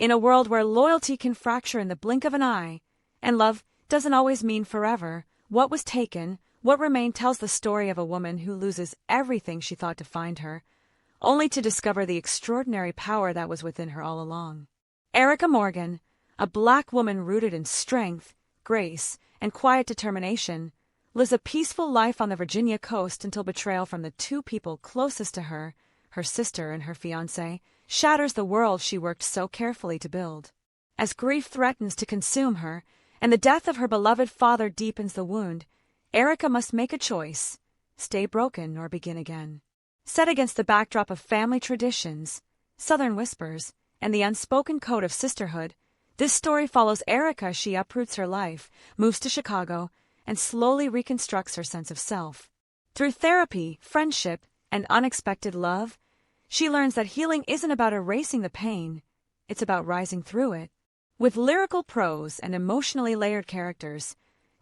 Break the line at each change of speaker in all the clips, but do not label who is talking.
In a world where loyalty can fracture in the blink of an eye, and love doesn't always mean forever, what was taken, what remained tells the story of a woman who loses everything she thought defined her, only to discover the extraordinary power that was within her all along. Erica Morgan, a Black woman rooted in strength, grace, and quiet determination, lives a peaceful life on the Virginia coast until betrayal from the two people closest to her, her sister and her fiancé, shatters the world she worked so carefully to build. As grief threatens to consume her, and the death of her beloved father deepens the wound, Erica must make a choice: stay broken or begin again. Set against the backdrop of family traditions, Southern whispers, and the unspoken code of sisterhood, this story follows Erica as she uproots her life, moves to Chicago, and slowly reconstructs her sense of self. Through therapy, friendship, and unexpected love, she learns that healing isn't about erasing the pain, it's about rising through it. With lyrical prose and emotionally layered characters,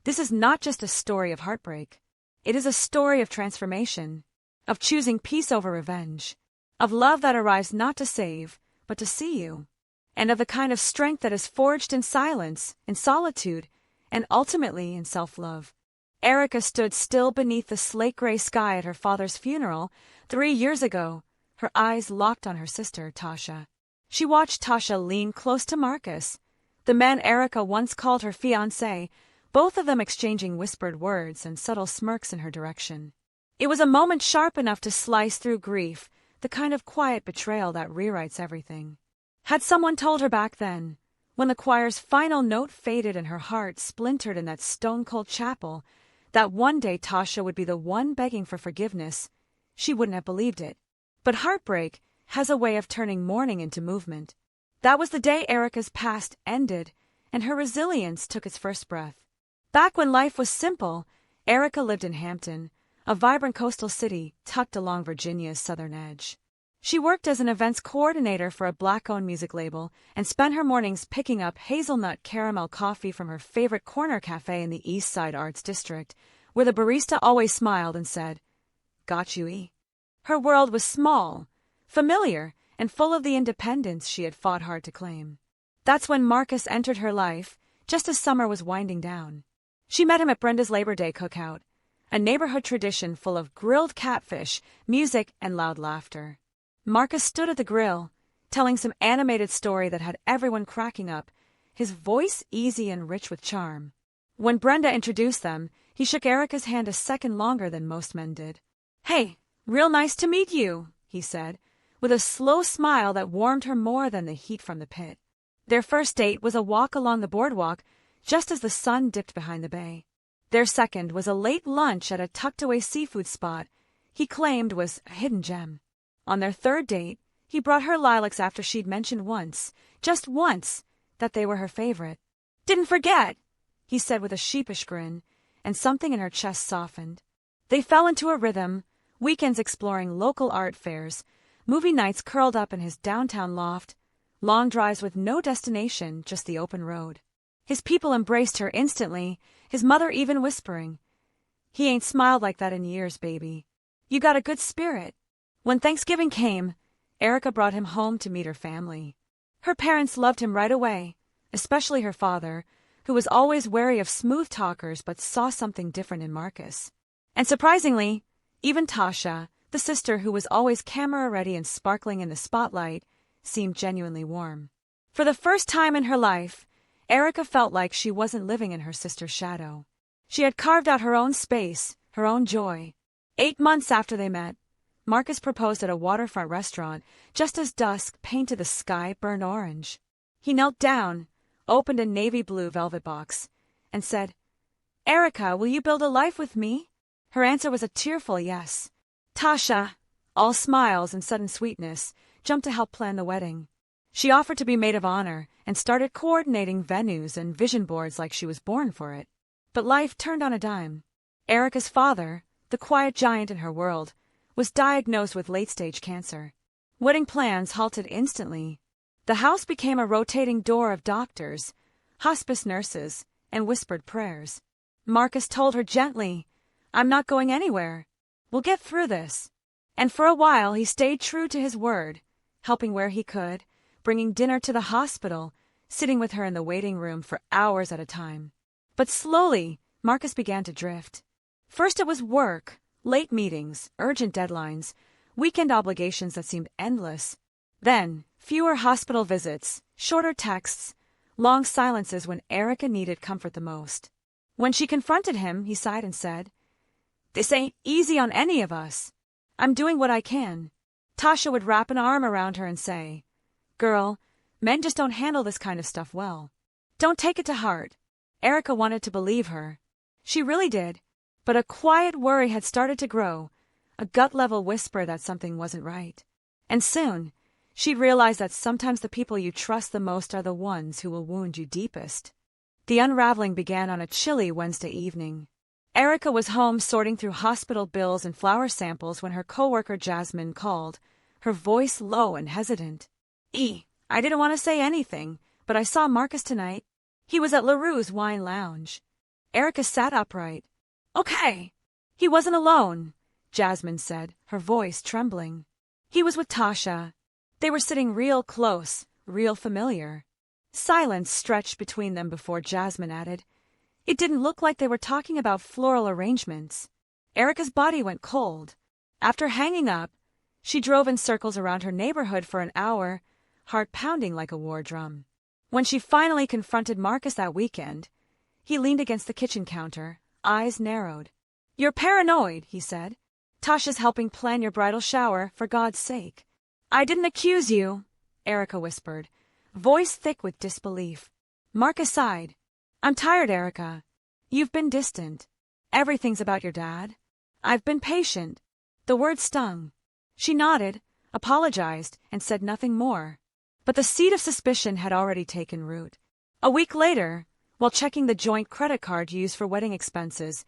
this is not just a story of heartbreak. It is a story of transformation, of choosing peace over revenge, of love that arrives not to save, but to see you, and of the kind of strength that is forged in silence, in solitude, and ultimately in self-love. Erica stood still beneath the slate-gray sky at her father's funeral 3 years ago, her eyes locked on her sister, Tasha. She watched Tasha lean close to Marcus, the man Erica once called her fiancé, both of them exchanging whispered words and subtle smirks in her direction. It was a moment sharp enough to slice through grief, the kind of quiet betrayal that rewrites everything. Had someone told her back then, when the choir's final note faded and her heart splintered in that stone-cold chapel, that one day Tasha would be the one begging for forgiveness, she wouldn't have believed it. But heartbreak has a way of turning mourning into movement. That was the day Erica's past ended, and her resilience took its first breath. Back when life was simple, Erica lived in Hampton, a vibrant coastal city tucked along Virginia's southern edge. She worked as an events coordinator for a Black-owned music label and spent her mornings picking up hazelnut caramel coffee from her favorite corner cafe in the East Side Arts District, where the barista always smiled and said, "Got you, E." Her world was small, familiar, and full of the independence she had fought hard to claim. That's when Marcus entered her life, just as summer was winding down. She met him at Brenda's Labor Day cookout, a neighborhood tradition full of grilled catfish, music, and loud laughter. Marcus stood at the grill, telling some animated story that had everyone cracking up, his voice easy and rich with charm. When Brenda introduced them, he shook Erica's hand a second longer than most men did. "Hey, real nice to meet you," he said, with a slow smile that warmed her more than the heat from the pit. Their first date was a walk along the boardwalk, just as the sun dipped behind the bay. Their second was a late lunch at a tucked-away seafood spot he claimed was a hidden gem. On their third date, he brought her lilacs after she'd mentioned once, just once, that they were her favorite. "Didn't forget," he said with a sheepish grin, and something in her chest softened. They fell into a rhythm, weekends exploring local art fairs, movie nights curled up in his downtown loft, long drives with no destination, just the open road. His people embraced her instantly, his mother even whispering, "He ain't smiled like that in years, baby. You got a good spirit." When Thanksgiving came, Erica brought him home to meet her family. Her parents loved him right away, especially her father, who was always wary of smooth talkers but saw something different in Marcus. And surprisingly, even Tasha, the sister who was always camera-ready and sparkling in the spotlight, seemed genuinely warm. For the first time in her life, Erica felt like she wasn't living in her sister's shadow. She had carved out her own space, her own joy. 8 months after they met, Marcus proposed at a waterfront restaurant just as dusk painted the sky burnt orange. He knelt down, opened a navy blue velvet box, and said, "Erica, will you build a life with me?" Her answer was a tearful yes. Tasha, all smiles and sudden sweetness, jumped to help plan the wedding. She offered to be maid of honor and started coordinating venues and vision boards like she was born for it. But life turned on a dime. Erica's father, the quiet giant in her world, was diagnosed with late-stage cancer. Wedding plans halted instantly. The house became a rotating door of doctors, hospice nurses, and whispered prayers. Marcus told her gently, "I'm not going anywhere. We'll get through this." And for a while he stayed true to his word, helping where he could, bringing dinner to the hospital, sitting with her in the waiting room for hours at a time. But slowly, Marcus began to drift. First it was work, late meetings, urgent deadlines, weekend obligations that seemed endless. Then, fewer hospital visits, shorter texts, long silences when Erica needed comfort the most. When she confronted him, he sighed and said, "This ain't easy on any of us. I'm doing what I can." Tasha would wrap an arm around her and say, "Girl, men just don't handle this kind of stuff well. Don't take it to heart." Erica wanted to believe her. She really did, but a quiet worry had started to grow, a gut-level whisper that something wasn't right. And soon, she'd realize that sometimes the people you trust the most are the ones who will wound you deepest. The unraveling began on a chilly Wednesday evening. Erica was home sorting through hospital bills and flower samples when her coworker Jasmine called, her voice low and hesitant. I didn't want to say anything, but I saw Marcus tonight. He was at LaRue's wine lounge." Erica sat upright. "Okay." "He wasn't alone," Jasmine said, her voice trembling. "He was with Tasha. They were sitting real close, real familiar." Silence stretched between them before Jasmine added, "It didn't look like they were talking about floral arrangements." Erica's body went cold. After hanging up, she drove in circles around her neighborhood for an hour, heart pounding like a war drum. When she finally confronted Marcus that weekend, he leaned against the kitchen counter, eyes narrowed. "You're paranoid," he said. "Tasha's helping plan your bridal shower, for God's sake." "I didn't accuse you," Erica whispered, voice thick with disbelief. Marcus sighed. "I'm tired, Erica. You've been distant. Everything's about your dad. I've been patient." The word stung. She nodded, apologized, and said nothing more. But the seed of suspicion had already taken root. A week later, while checking the joint credit card used for wedding expenses,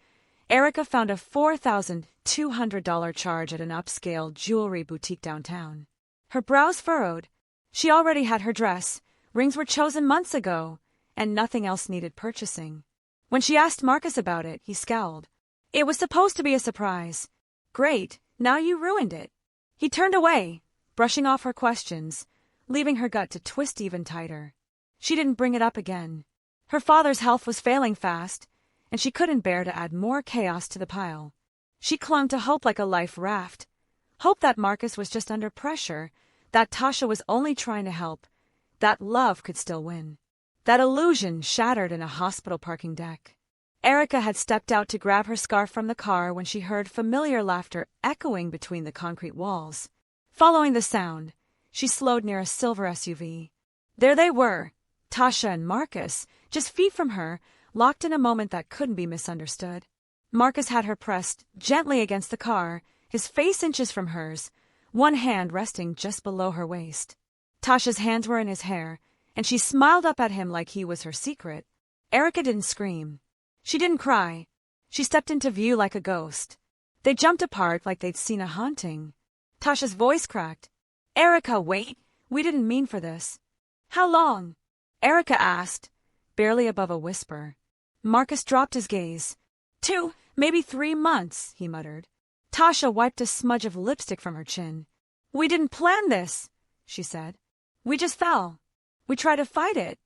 Erica found a $4,200 charge at an upscale jewelry boutique downtown. Her brows furrowed. She already had her dress, rings were chosen months ago, and nothing else needed purchasing. When she asked Marcus about it, he scowled. "It was supposed to be a surprise." "Great, now you ruined it." He turned away, brushing off her questions, leaving her gut to twist even tighter. She didn't bring it up again. Her father's health was failing fast, and she couldn't bear to add more chaos to the pile. She clung to hope like a life raft. Hope that Marcus was just under pressure, that Tasha was only trying to help, that love could still win. That illusion shattered in a hospital parking deck. Erica had stepped out to grab her scarf from the car when she heard familiar laughter echoing between the concrete walls. Following the sound, she slowed near a silver SUV. There they were, Tasha and Marcus, just feet from her, locked in a moment that couldn't be misunderstood. Marcus had her pressed gently against the car, his face inches from hers, one hand resting just below her waist. Tasha's hands were in his hair, and she smiled up at him like he was her secret. Erica didn't scream. She didn't cry. She stepped into view like a ghost. They jumped apart like they'd seen a haunting. Tasha's voice cracked. "Erica, wait! We didn't mean for this." "How long?" Erica asked, barely above a whisper. Marcus dropped his gaze. 2, maybe 3 months, he muttered. Tasha wiped a smudge of lipstick from her chin. "We didn't plan this," she said. "We just fell. We tried to fight it."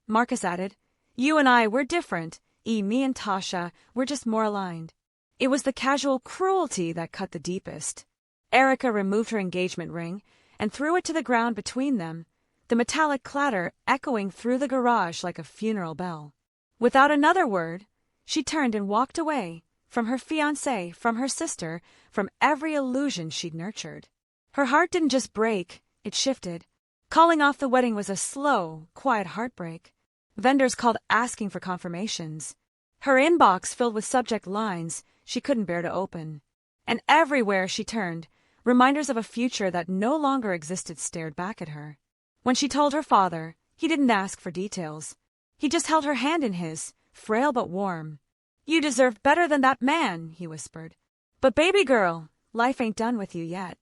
Marcus added, "You and I, we're different. Me and Tasha, we're just more aligned." It was the casual cruelty that cut the deepest. Erica removed her engagement ring and threw it to the ground between them, the metallic clatter echoing through the garage like a funeral bell. Without another word, she turned and walked away, from her fiancé, from her sister, from every illusion she'd nurtured. Her heart didn't just break, it shifted. Calling off the wedding was a slow, quiet heartbreak. Vendors called asking for confirmations. Her inbox filled with subject lines she couldn't bear to open. And everywhere she turned, reminders of a future that no longer existed stared back at her. When she told her father, he didn't ask for details. He just held her hand in his, frail but warm. "You deserve better than that man," he whispered. "But baby girl, life ain't done with you yet."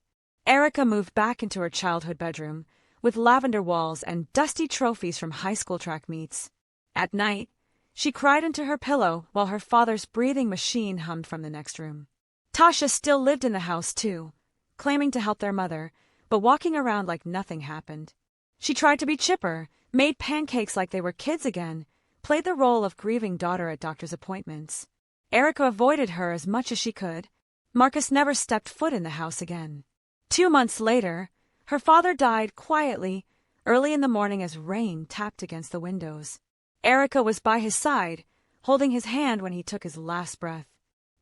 Erica moved back into her childhood bedroom, with lavender walls and dusty trophies from high school track meets. At night, she cried into her pillow while her father's breathing machine hummed from the next room. Tasha still lived in the house, too, claiming to help their mother, but walking around like nothing happened. She tried to be chipper, made pancakes like they were kids again, played the role of grieving daughter at doctor's appointments. Erica avoided her as much as she could. Marcus never stepped foot in the house again. 2 months later, her father died quietly, early in the morning as rain tapped against the windows. Erica was by his side, holding his hand when he took his last breath.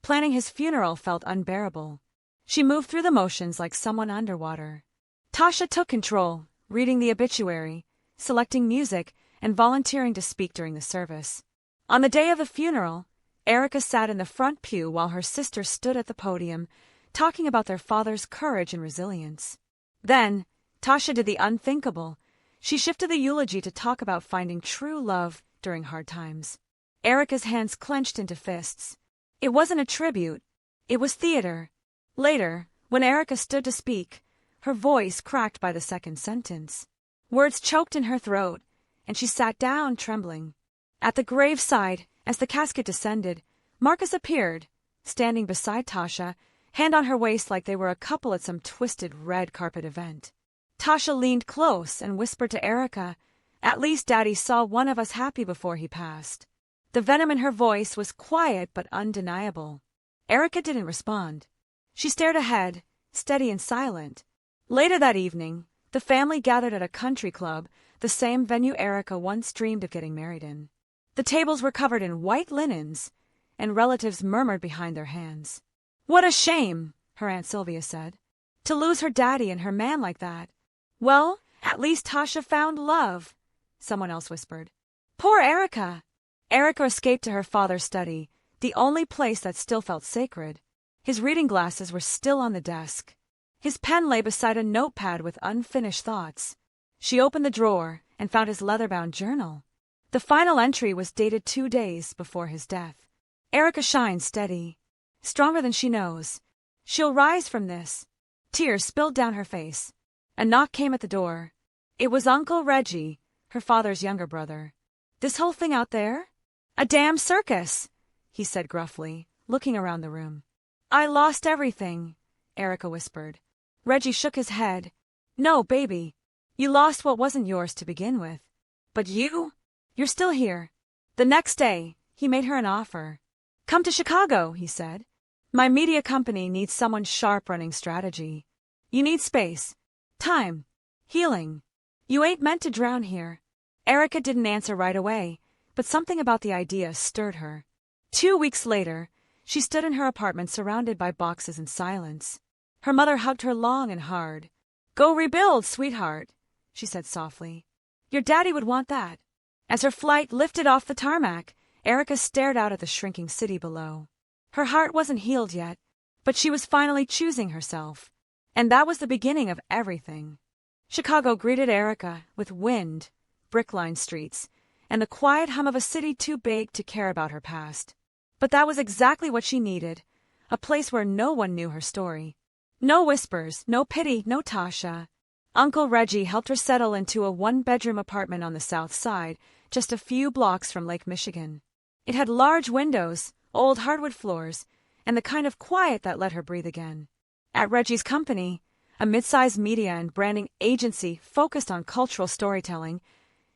Planning his funeral felt unbearable. She moved through the motions like someone underwater. Tasha took control, reading the obituary, selecting music, and volunteering to speak during the service. On the day of the funeral, Erica sat in the front pew while her sister stood at the podium, talking about their father's courage and resilience. Then, Tasha did the unthinkable. She shifted the eulogy to talk about finding true love during hard times. Erica's hands clenched into fists. It wasn't a tribute. It was theater. Later, when Erica stood to speak, her voice cracked by the second sentence. Words choked in her throat, and she sat down trembling. At the graveside, as the casket descended, Marcus appeared, standing beside Tasha, hand on her waist like they were a couple at some twisted red carpet event. Tasha leaned close and whispered to Erica, "At least Daddy saw one of us happy before he passed." The venom in her voice was quiet but undeniable. Erica didn't respond. She stared ahead, steady and silent. Later that evening, the family gathered at a country club, the same venue Erica once dreamed of getting married in. The tables were covered in white linens, and relatives murmured behind their hands. "What a shame," her Aunt Sylvia said, "to lose her daddy and her man like that." "Well, at least Tasha found love," someone else whispered. "Poor Erica." Erica escaped to her father's study, the only place that still felt sacred. His reading glasses were still on the desk. His pen lay beside a notepad with unfinished thoughts. She opened the drawer and found his leather-bound journal. The final entry was dated 2 days before his death. "Erica shines steady, stronger than she knows. She'll rise from this." Tears spilled down her face. A knock came at the door. It was Uncle Reggie, her father's younger brother. "This whole thing out there?" "A damn circus," he said gruffly, looking around the room. "I lost everything," Erica whispered. Reggie shook his head. "No, baby. You lost what wasn't yours to begin with. But you're still here." The next day, he made her an offer. "Come to Chicago," he said. "My media company needs someone sharp running strategy. You need space, time, healing. You ain't meant to drown here." Erica didn't answer right away, but something about the idea stirred her. 2 weeks later, she stood in her apartment surrounded by boxes in silence. Her mother hugged her long and hard. "Go rebuild, sweetheart," she said softly. "Your daddy would want that." As her flight lifted off the tarmac, Erica stared out at the shrinking city below. Her heart wasn't healed yet, but she was finally choosing herself. And that was the beginning of everything. Chicago greeted Erica with wind, brick-lined streets, and the quiet hum of a city too big to care about her past. But that was exactly what she needed, a place where no one knew her story. No whispers, no pity, no Tasha. Uncle Reggie helped her settle into a 1-bedroom apartment on the south side, just a few blocks from Lake Michigan. It had large windows, old hardwood floors, and the kind of quiet that let her breathe again. At Reggie's company, a mid-sized media and branding agency focused on cultural storytelling,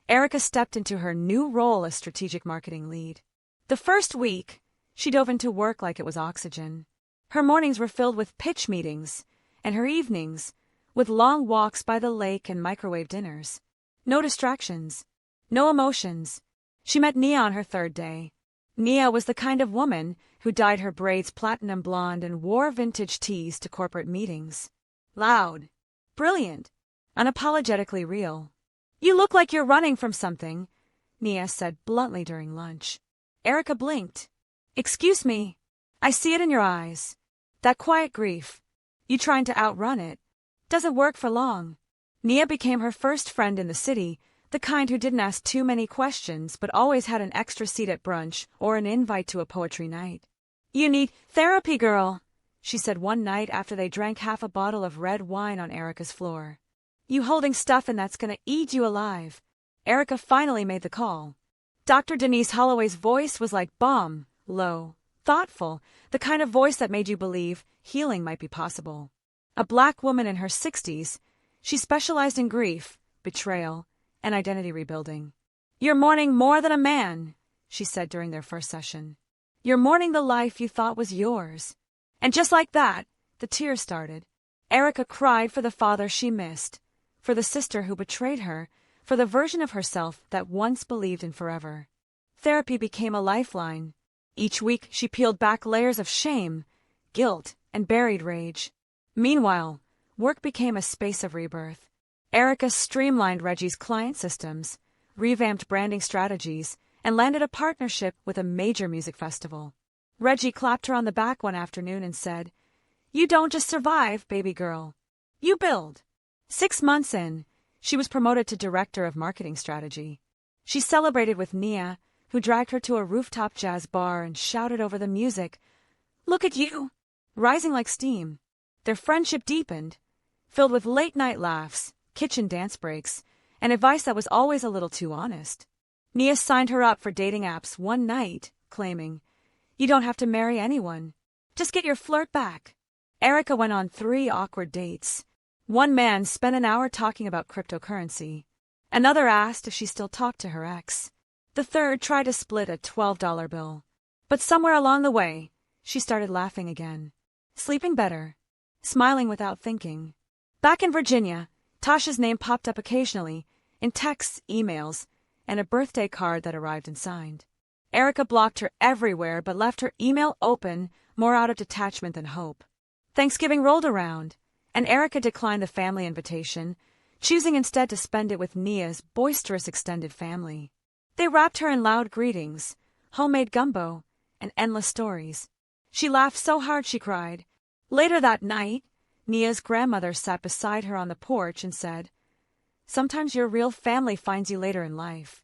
Erica stepped into her new role as strategic marketing lead. The first week, she dove into work like it was oxygen. Her mornings were filled with pitch meetings, and her evenings with long walks by the lake and microwave dinners. No distractions, no emotions. She met Nia on her 3rd day. Nia was the kind of woman who dyed her braids platinum blonde and wore vintage tees to corporate meetings. Loud, brilliant, unapologetically real. "You look like you're running from something," Nia said bluntly during lunch. Erica blinked. "Excuse me. I see it in your eyes. That quiet grief. You trying to outrun it. Doesn't work for long." Nia became her first friend in the city, the kind who didn't ask too many questions but always had an extra seat at brunch or an invite to a poetry night. "You need therapy, girl," she said one night after they drank half a bottle of red wine on Erica's floor. "You holding stuff and that's gonna eat you alive." Erica finally made the call. Dr. Denise Holloway's voice was like balm, low, thoughtful, the kind of voice that made you believe healing might be possible. A black woman in her 60s, she specialized in grief, betrayal, and identity rebuilding. "You're mourning more than a man," she said during their first session. "You're mourning the life you thought was yours." And just like that, the tears started. Erica cried for the father she missed, for the sister who betrayed her, for the version of herself that once believed in forever. Therapy became a lifeline. Each week she peeled back layers of shame, guilt, and buried rage. Meanwhile, work became a space of rebirth. Erica streamlined Reggie's client systems, revamped branding strategies, and landed a partnership with a major music festival. Reggie clapped her on the back one afternoon and said, "You don't just survive, baby girl. You build." 6 months in, she was promoted to Director of Marketing Strategy. She celebrated with Nia, who dragged her to a rooftop jazz bar and shouted over the music, "Look at you!" Rising like steam. Their friendship deepened, filled with late-night laughs, kitchen dance breaks, and advice that was always a little too honest. Nia signed her up for dating apps one night, claiming, "You don't have to marry anyone. Just get your flirt back." Erica went on 3 awkward dates. One man spent an hour talking about cryptocurrency. Another asked if she still talked to her ex. The third tried to split a $12 bill. But somewhere along the way, she started laughing again, sleeping better, smiling without thinking. Back in Virginia, Tasha's name popped up occasionally, in texts, emails, and a birthday card that arrived unsigned. Erica blocked her everywhere but left her email open, more out of detachment than hope. Thanksgiving rolled around, and Erica declined the family invitation, choosing instead to spend it with Nia's boisterous extended family. They wrapped her in loud greetings, homemade gumbo, and endless stories. She laughed so hard she cried. Later that night, Nia's grandmother sat beside her on the porch and said, "Sometimes your real family finds you later in life."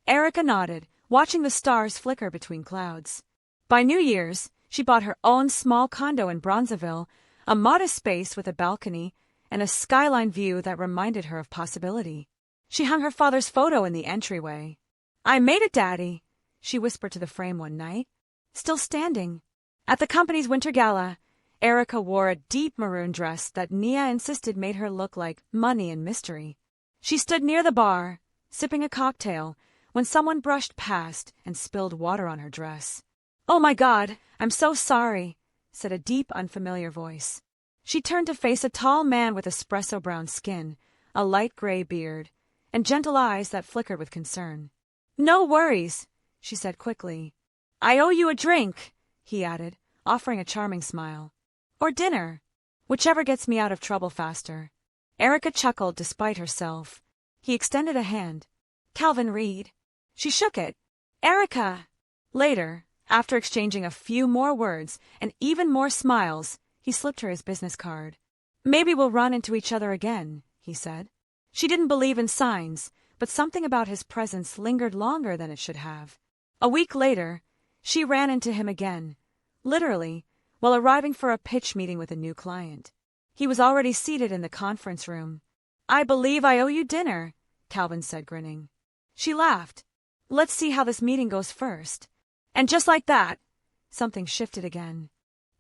Erica nodded, watching the stars flicker between clouds. By New Year's, she bought her own small condo in Bronzeville, a modest space with a balcony and a skyline view that reminded her of possibility. She hung her father's photo in the entryway. "I made it, Daddy," she whispered to the frame one night. Still standing. At the company's winter gala, Erica wore a deep maroon dress that Nia insisted made her look like money and mystery. She stood near the bar, sipping a cocktail, when someone brushed past and spilled water on her dress. "Oh my God, I'm so sorry," said a deep, unfamiliar voice. She turned to face a tall man with espresso-brown skin, a light gray beard, and gentle eyes that flickered with concern. "No worries," she said quickly. "I owe you a drink," he added, offering a charming smile. "Or dinner, whichever gets me out of trouble faster." Erica chuckled despite herself. He extended a hand. "Calvin Reed." She shook it. "Erica!" Later, after exchanging a few more words and even more smiles, he slipped her his business card. "Maybe we'll run into each other again," he said. She didn't believe in signs, but something about his presence lingered longer than it should have. A week later, she ran into him again, literally, while arriving for a pitch meeting with a new client. He was already seated in the conference room. "I believe I owe you dinner," Calvin said, grinning. She laughed. "Let's see how this meeting goes first." And just like that, something shifted again.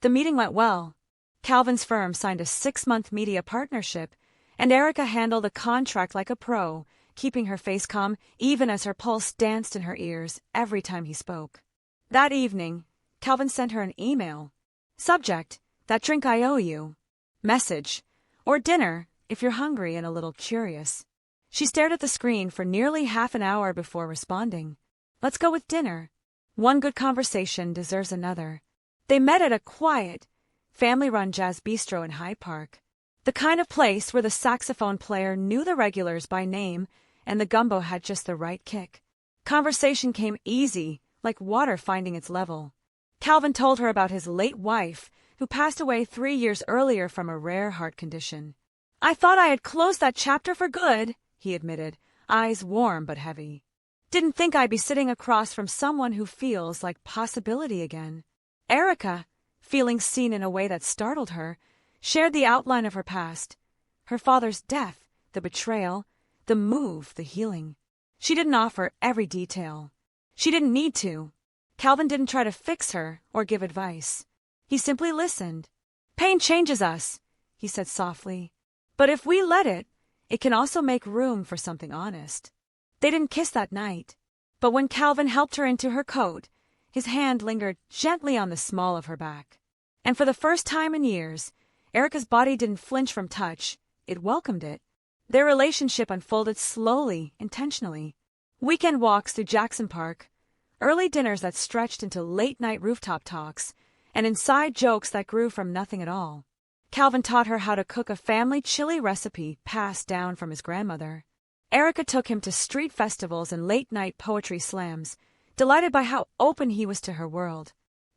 The meeting went well. Calvin's firm signed a 6-month media partnership, and Erica handled a contract like a pro, keeping her face calm even as her pulse danced in her ears every time he spoke. That evening, Calvin sent her an email. Subject, "That drink I owe you." Message, "Or dinner, if you're hungry and a little curious." She stared at the screen for nearly half an hour before responding. "Let's go with dinner. One good conversation deserves another." They met at a quiet, family-run jazz bistro in Hyde Park. The kind of place where the saxophone player knew the regulars by name and the gumbo had just the right kick. Conversation came easy, like water finding its level. Calvin told her about his late wife, who passed away 3 years earlier from a rare heart condition. "I thought I had closed that chapter for good," he admitted, eyes warm but heavy. "Didn't think I'd be sitting across from someone who feels like possibility again." Erica, feeling seen in a way that startled her, shared the outline of her past. Her father's death, the betrayal, the move, the healing. She didn't offer every detail. She didn't need to. Calvin didn't try to fix her or give advice. He simply listened. "Pain changes us," he said softly. "But if we let it, it can also make room for something honest. They didn't kiss that night, but when Calvin helped her into her coat, his hand lingered gently on the small of her back. And for the first time in years, Erica's body didn't flinch from touch, it welcomed it. Their relationship unfolded slowly, intentionally. Weekend walks through Jackson Park, early dinners that stretched into late-night rooftop talks, and inside jokes that grew from nothing at all. Calvin taught her how to cook a family chili recipe passed down from his grandmother. Erica took him to street festivals and late-night poetry slams, delighted by how open he was to her world.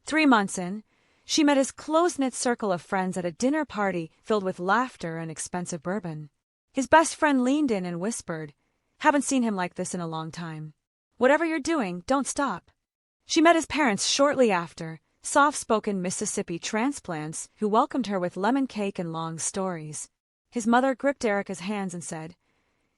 3 months in, she met his close-knit circle of friends at a dinner party filled with laughter and expensive bourbon. His best friend leaned in and whispered, "Haven't seen him like this in a long time. Whatever you're doing, don't stop." She met his parents shortly after, soft-spoken Mississippi transplants who welcomed her with lemon cake and long stories. His mother gripped Erica's hands and said,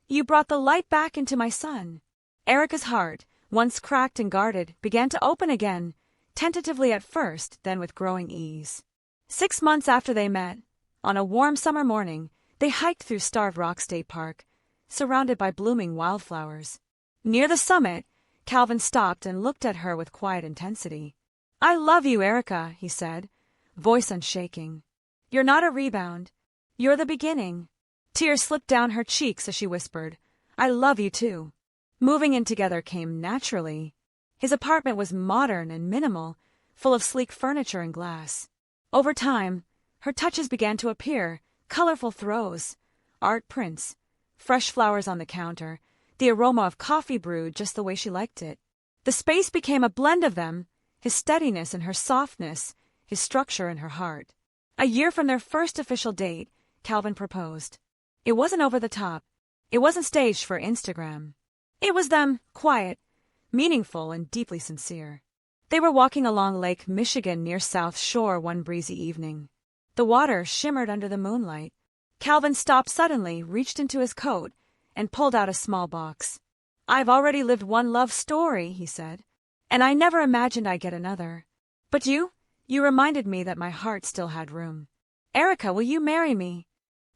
"You brought the light back into my son." Erica's heart, once cracked and guarded, began to open again, tentatively at first, then with growing ease. 6 months after they met, on a warm summer morning, they hiked through Starved Rock State Park, surrounded by blooming wildflowers. Near the summit, Calvin stopped and looked at her with quiet intensity. "I love you, Erica," he said, voice unshaking. "You're not a rebound. You're the beginning." Tears slipped down her cheeks as she whispered, "I love you too." Moving in together came naturally. His apartment was modern and minimal, full of sleek furniture and glass. Over time, her touches began to appear, colorful throws, art prints, fresh flowers on the counter, the aroma of coffee brewed just the way she liked it. The space became a blend of them, his steadiness and her softness, his structure and her heart. A year from their first official date, Calvin proposed. It wasn't over the top. It wasn't staged for Instagram. It was them, quiet, meaningful, and deeply sincere. They were walking along Lake Michigan near South Shore one breezy evening. The water shimmered under the moonlight. Calvin stopped suddenly, reached into his coat, and pulled out a small box. "I've already lived one love story," he said, "and I never imagined I'd get another. But you reminded me that my heart still had room. Erica, will you marry me?"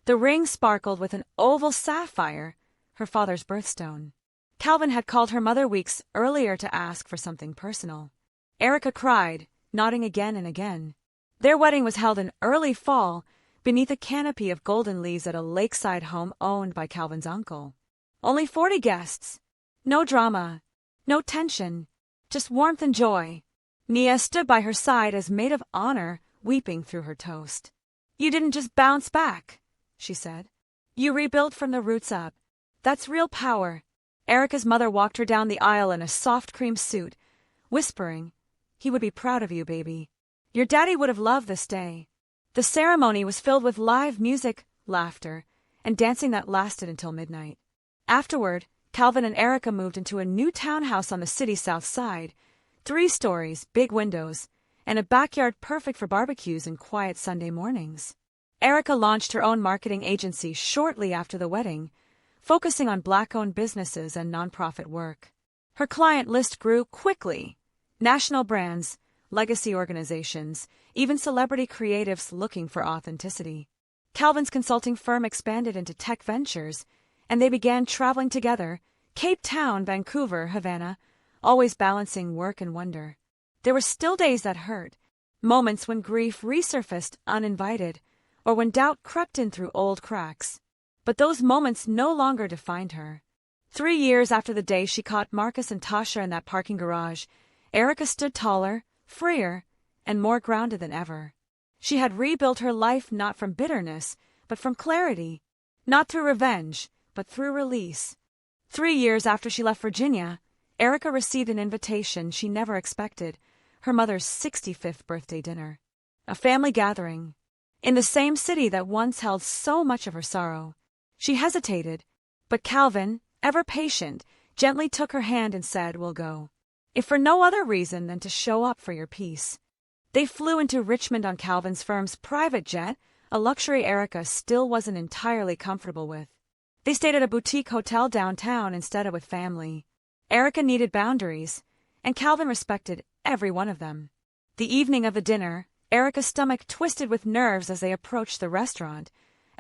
The ring sparkled with an oval sapphire, her father's birthstone. Calvin had called her mother weeks earlier to ask for something personal. Erica cried, nodding again and again. Their wedding was held in early fall, beneath a canopy of golden leaves at a lakeside home owned by Calvin's uncle. Only 40 guests. No drama, no tension, just warmth and joy. Nia stood by her side as maid of honor, weeping through her toast. "You didn't just bounce back," she said. "You rebuilt from the roots up. That's real power." Erica's mother walked her down the aisle in a soft cream suit, whispering, "He would be proud of you, baby. Your daddy would have loved this day." The ceremony was filled with live music, laughter, and dancing that lasted until midnight. Afterward, Calvin and Erica moved into a new townhouse on the city's south side, 3 stories, big windows, and a backyard perfect for barbecues and quiet Sunday mornings. Erica launched her own marketing agency shortly after the wedding, focusing on Black-owned businesses and nonprofit work. Her client list grew quickly. National brands, legacy organizations, even celebrity creatives looking for authenticity. Calvin's consulting firm expanded into tech ventures, and they began traveling together, Cape Town, Vancouver, Havana, always balancing work and wonder. There were still days that hurt, moments when grief resurfaced uninvited, or when doubt crept in through old cracks. But those moments no longer defined her. 3 years after the day she caught Marcus and Tasha in that parking garage, Erica stood taller, freer, and more grounded than ever. She had rebuilt her life not from bitterness, but from clarity. Not through revenge, but through release. 3 years after she left Virginia, Erica received an invitation she never expected, her mother's 65th birthday dinner. A family gathering. In the same city that once held so much of her sorrow. She hesitated, but Calvin, ever patient, gently took her hand and said, "We'll go. If for no other reason than to show up for your peace." They flew into Richmond on Calvin's firm's private jet, a luxury Erica still wasn't entirely comfortable with. They stayed at a boutique hotel downtown instead of with family. Erica needed boundaries, and Calvin respected every one of them. The evening of the dinner, Erica's stomach twisted with nerves as they approached the restaurant,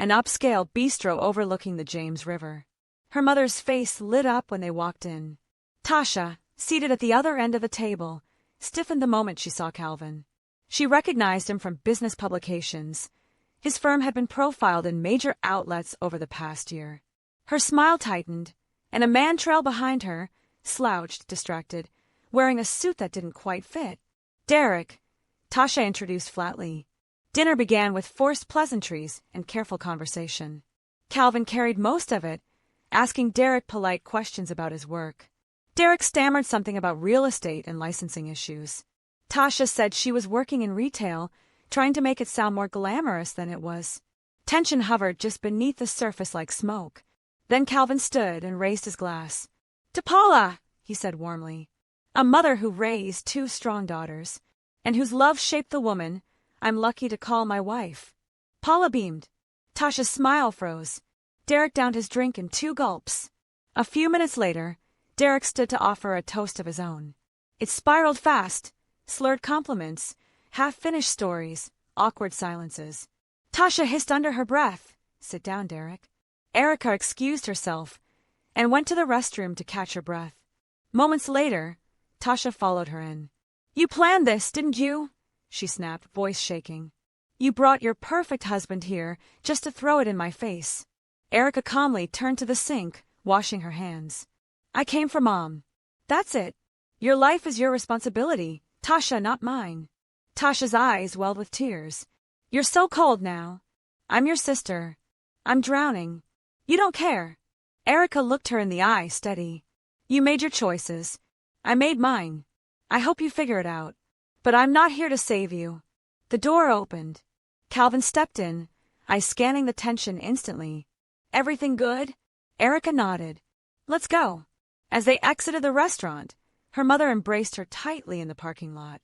an upscale bistro overlooking the James River. Her mother's face lit up when they walked in. Tasha, seated at the other end of the table, stiffened the moment she saw Calvin. She recognized him from business publications. His firm had been profiled in major outlets over the past year. Her smile tightened, and a man trailed behind her, slouched, distracted, wearing a suit that didn't quite fit. "Derek," Tasha introduced flatly. Dinner began with forced pleasantries and careful conversation. Calvin carried most of it, asking Derek polite questions about his work. Derek stammered something about real estate and licensing issues. Tasha said she was working in retail, trying to make it sound more glamorous than it was. Tension hovered just beneath the surface like smoke. Then Calvin stood and raised his glass. "To Paula," he said warmly. "A mother who raised 2 strong daughters, and whose love shaped the woman I'm lucky to call my wife." Paula beamed. Tasha's smile froze. Derek downed his drink in 2 gulps. A few minutes later, Derek stood to offer a toast of his own. It spiraled fast, slurred compliments, half-finished stories, awkward silences. Tasha hissed under her breath, "Sit down, Derek." Erica excused herself and went to the restroom to catch her breath. Moments later, Tasha followed her in. "You planned this, didn't you?" she snapped, voice shaking. "You brought your perfect husband here just to throw it in my face." Erica calmly turned to the sink, washing her hands. "I came for Mom. That's it. Your life is your responsibility, Tasha, not mine." Tasha's eyes welled with tears. "You're so cold now. I'm your sister. I'm drowning. You don't care." Erica looked her in the eye, steady. "You made your choices. I made mine. I hope you figure it out. But I'm not here to save you." The door opened. Calvin stepped in, eyes scanning the tension instantly. "Everything good?" Erica nodded. "Let's go." As they exited the restaurant, her mother embraced her tightly in the parking lot.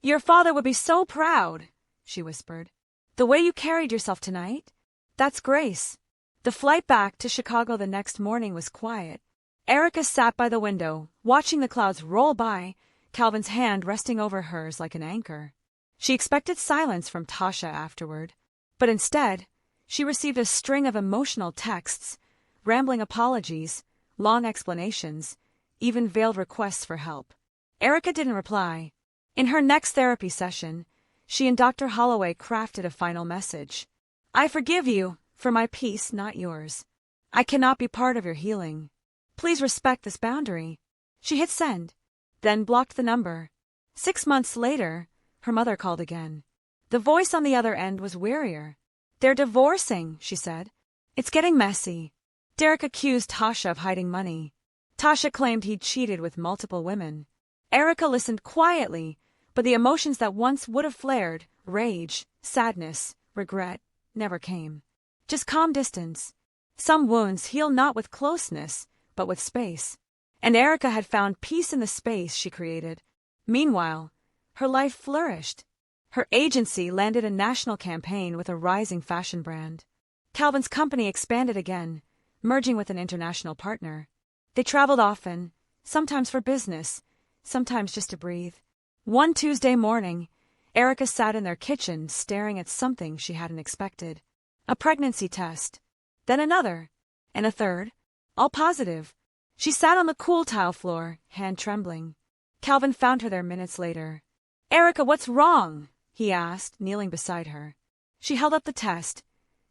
"Your father would be so proud," she whispered. "The way you carried yourself tonight? That's grace." The flight back to Chicago the next morning was quiet. Erica sat by the window, watching the clouds roll by, Calvin's hand resting over hers like an anchor. She expected silence from Tasha afterward, but instead, she received a string of emotional texts, rambling apologies, long explanations, even veiled requests for help. Erica didn't reply. In her next therapy session, she and Dr. Holloway crafted a final message. "I forgive you, for my peace, not yours. I cannot be part of your healing. Please respect this boundary." She hit send, then blocked the number. 6 months later, her mother called again. The voice on the other end was wearier. "They're divorcing," she said. "It's getting messy." Derek accused Tasha of hiding money. Tasha claimed he'd cheated with multiple women. Erica listened quietly, but the emotions that once would have flared, rage, sadness, regret, never came. Just calm distance. Some wounds heal not with closeness, but with space. And Erica had found peace in the space she created. Meanwhile, her life flourished. Her agency landed a national campaign with a rising fashion brand. Calvin's company expanded again, merging with an international partner. They traveled often, sometimes for business, sometimes just to breathe. One Tuesday morning, Erica sat in their kitchen staring at something she hadn't expected. A pregnancy test. Then another. And a third. All positive. She sat on the cool tile floor, hand trembling. Calvin found her there minutes later. "Erica, what's wrong?" he asked, kneeling beside her. She held up the test,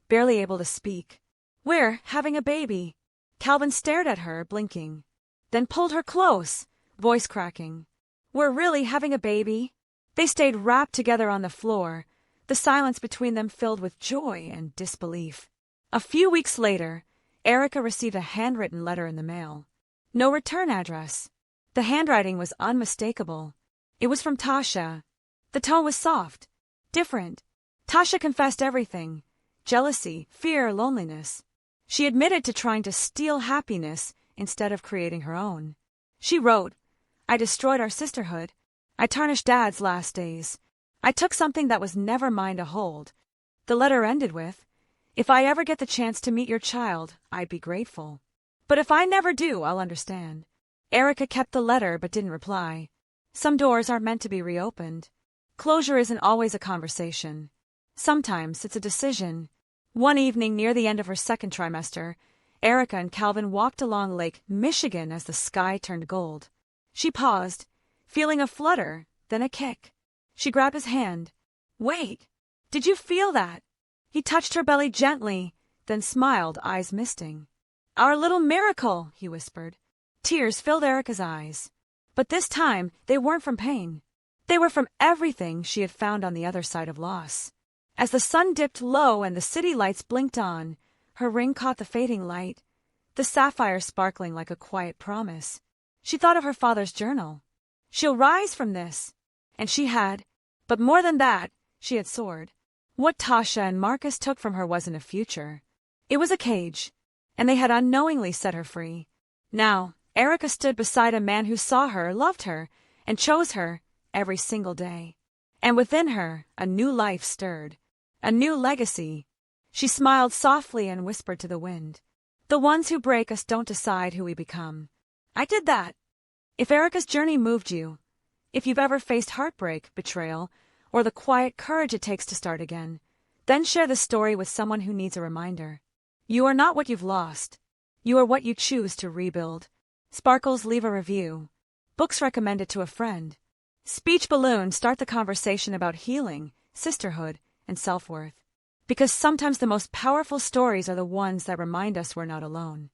barely able to speak. "We're having a baby." Calvin stared at her, blinking. Then pulled her close, voice cracking. "We're really having a baby?" They stayed wrapped together on the floor, the silence between them filled with joy and disbelief. A few weeks later, Erica received a handwritten letter in the mail. No return address. The handwriting was unmistakable. It was from Tasha. The tone was soft, different. Tasha confessed everything: jealousy, fear, loneliness. She admitted to trying to steal happiness instead of creating her own. She wrote, "I destroyed our sisterhood. I tarnished Dad's last days. I took something that was never mine to hold." The letter ended with, "If I ever get the chance to meet your child, I'd be grateful. But if I never do, I'll understand." Erica kept the letter but didn't reply. Some doors aren't meant to be reopened. Closure isn't always a conversation. Sometimes it's a decision. One evening near the end of her second trimester, Erica and Calvin walked along Lake Michigan as the sky turned gold. She paused, feeling a flutter, then a kick. She grabbed his hand. "Wait! Did you feel that?" He touched her belly gently, then smiled, eyes misting. "Our little miracle," he whispered. Tears filled Erica's eyes. But this time, they weren't from pain. They were from everything she had found on the other side of loss. As the sun dipped low and the city lights blinked on, her ring caught the fading light, the sapphire sparkling like a quiet promise. She thought of her father's journal. She'll rise from this. And she had. But more than that, she had soared. What Tasha and Marcus took from her wasn't a future. It was a cage, and they had unknowingly set her free. Now, Erica stood beside a man who saw her, loved her, and chose her every single day. And within her, a new life stirred, a new legacy. She smiled softly and whispered to the wind, "The ones who break us don't decide who we become." I did that. If Erica's journey moved you, if you've ever faced heartbreak, betrayal, or the quiet courage it takes to start again, then share the story with someone who needs a reminder. You are not what you've lost. You are what you choose to rebuild. Sparkles, leave a review. Books recommended to a friend. Speech balloon, start the conversation about healing, sisterhood, and self-worth. Because sometimes the most powerful stories are the ones that remind us we're not alone.